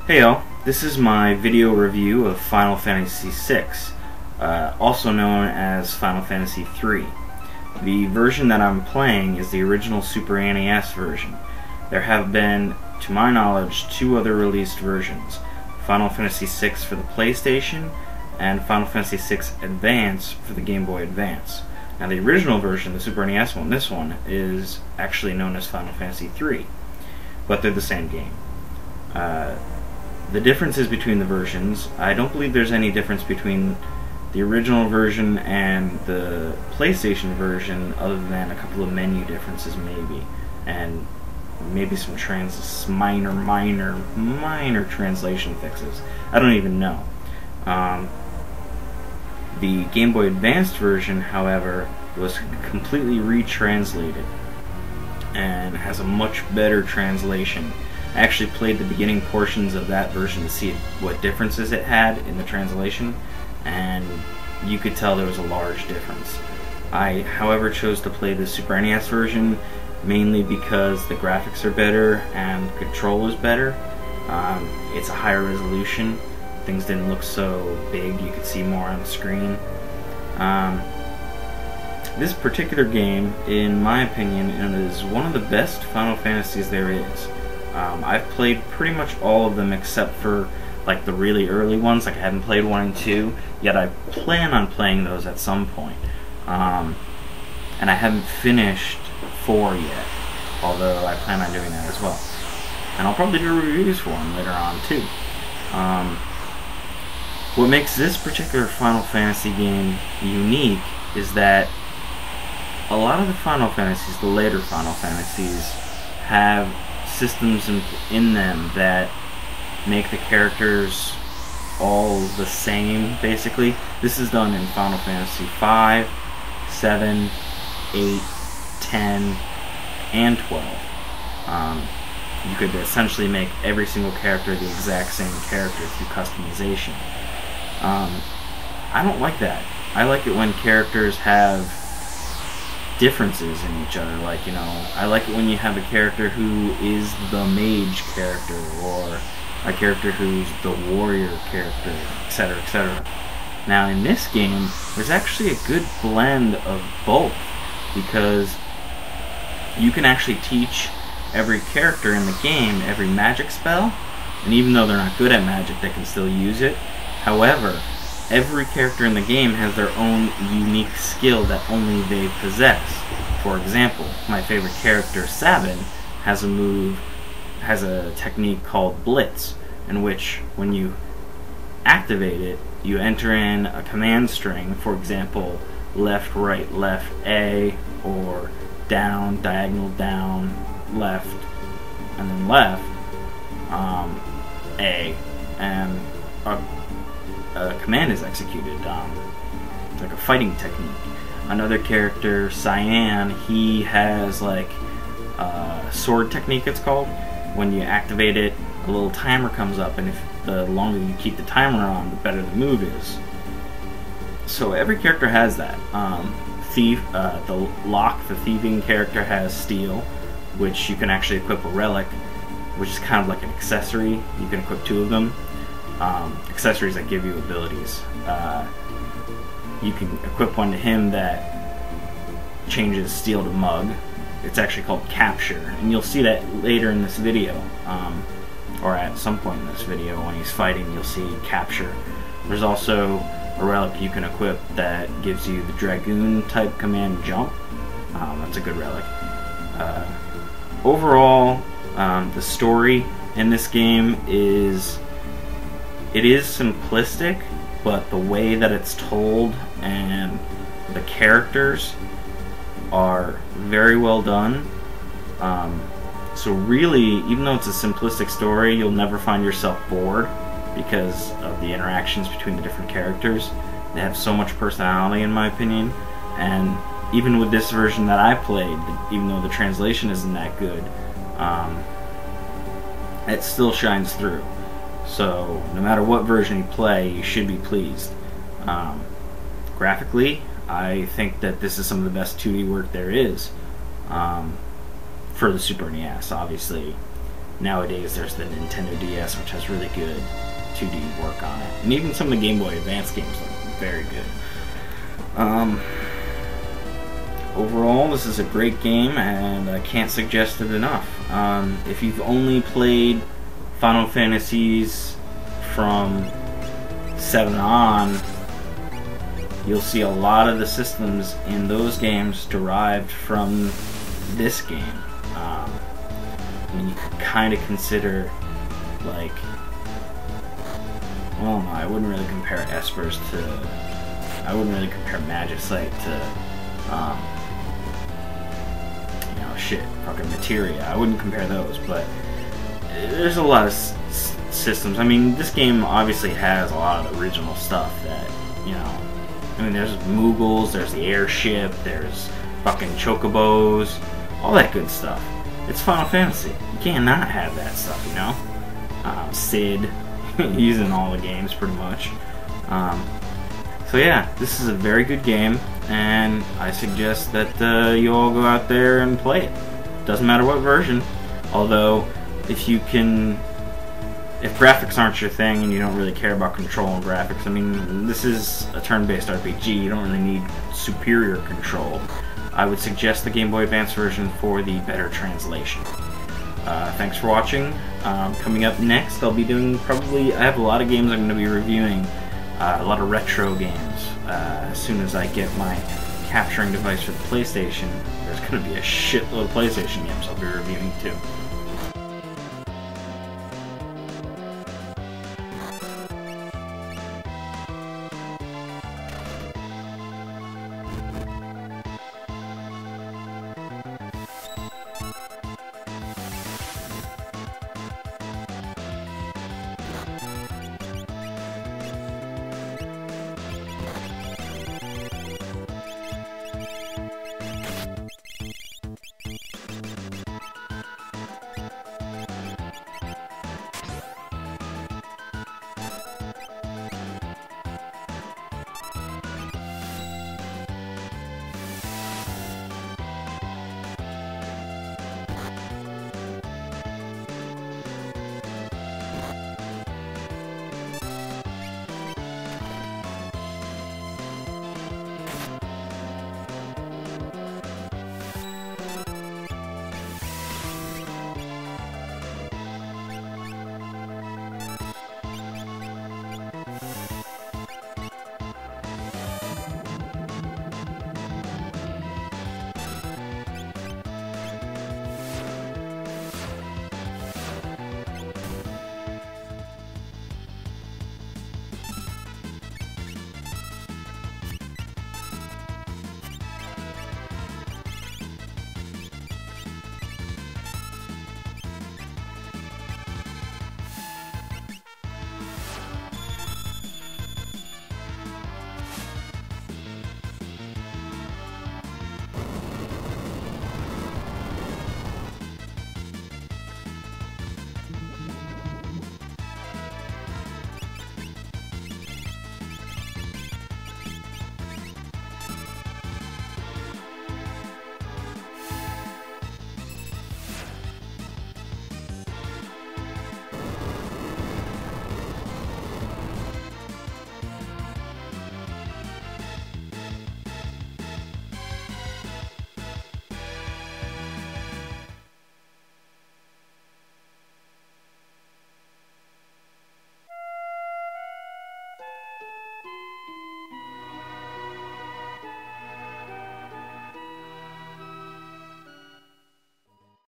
Hey y'all, this is my video review of Final Fantasy VI, also known as Final Fantasy III. The version that I'm playing is the original Super NES version. There have been, to my knowledge, two other released versions, Final Fantasy VI for the PlayStation and Final Fantasy VI Advance for the Game Boy Advance. Now the original version, the Super NES one, this one, is actually known as Final Fantasy III, but they're the same game. The differences between the versions, I don't believe there's any difference between the original version and the PlayStation version other than a couple of menu differences maybe, and maybe some minor translation fixes. I don't even know. The Game Boy Advanced version, however, was completely retranslated and has a much better translation. I actually played the beginning portions of that version to see what differences it had in the translation, and you could tell there was a large difference. I, however, chose to play the Super NES version mainly because the graphics are better and the control is better. It's a higher resolution. Things didn't look so big. You could see more on the screen. This particular game, in my opinion, is one of the best Final Fantasies there is. I've played pretty much all of them except for like the really early ones. Like I haven't played 1 and 2, yet I plan on playing those at some point. And I haven't finished 4 yet, although I plan on doing that as well. And I'll probably do reviews for them later on too. What makes this particular Final Fantasy game unique is that a lot of the Final Fantasies, the later Final Fantasies, have systems in them that make the characters all the same, basically. This is done in Final Fantasy V, 7, 8, 10, and 12. You could essentially make every single character the exact same character through customization. I don't like that. I like it when characters have differences in each other. Like, you know, I like it when you have a character who is the mage character, or a character who's the warrior character, etc., etc. Now in this game, there's actually a good blend of both, because you can actually teach every character in the game every magic spell, and even though they're not good at magic, they can still use it. However, every character in the game has their own unique skill that only they possess. For example, my favorite character, Sabin, has a technique called Blitz, in which when you activate it, you enter in a command string, for example, left, right, left, A, or down, diagonal, down, left, and then left, A, and a command is executed. It's like a fighting technique. Another character, Cyan, he has like a sword technique, it's called. When you activate it, a little timer comes up, and if the longer you keep the timer on, the better the move is. So every character has that. The Locke, the thieving character, has Steel, which you can actually equip a relic, which is kind of like an accessory. You can equip 2 of them. Accessories that give you abilities. You can equip one to him that changes Steel to Mug. It's actually called Capture, and you'll see that later in this video, or at some point in this video when he's fighting, you'll see Capture. There's also a relic you can equip that gives you the Dragoon type command Jump. That's a good relic. Overall, the story in this game is simplistic, but the way that it's told and the characters are very well done. So really, even though it's a simplistic story, you'll never find yourself bored because of the interactions between the different characters. They have so much personality, in my opinion, and even with this version that I played, even though the translation isn't that good, it still shines through. So no matter what version you play, you should be pleased. Graphically, I think that this is some of the best 2D work there is for the Super NES. Obviously, nowadays there's the Nintendo DS, which has really good 2D work on it. And even some of the Game Boy Advance games look very good. Overall, this is a great game, and I can't suggest it enough. If you've only played Final Fantasies from 7 on, you'll see a lot of the systems in those games derived from this game. I mean, you could kind of consider, like, well, no, I wouldn't really compare Espers to, I wouldn't really compare Magicite to, you know, shit, fucking Materia. I wouldn't compare those, but there's a lot of systems. I mean, this game obviously has a lot of original stuff that, you know, I mean, there's Moogles, there's the airship, there's fucking Chocobos, all that good stuff. It's Final Fantasy. You can't not have that stuff, you know? Sid, he's in all the games pretty much. So yeah, this is a very good game, and I suggest that you all go out there and play it. Doesn't matter what version, although if you can, if graphics aren't your thing and you don't really care about control and graphics, I mean, this is a turn-based RPG, you don't really need superior control. I would suggest the Game Boy Advance version for the better translation. Thanks for watching. Coming up next, I'll be doing probably, I have a lot of games I'm going to be reviewing, a lot of retro games. As soon as I get my capturing device for the PlayStation, there's going to be a shitload of PlayStation games I'll be reviewing too.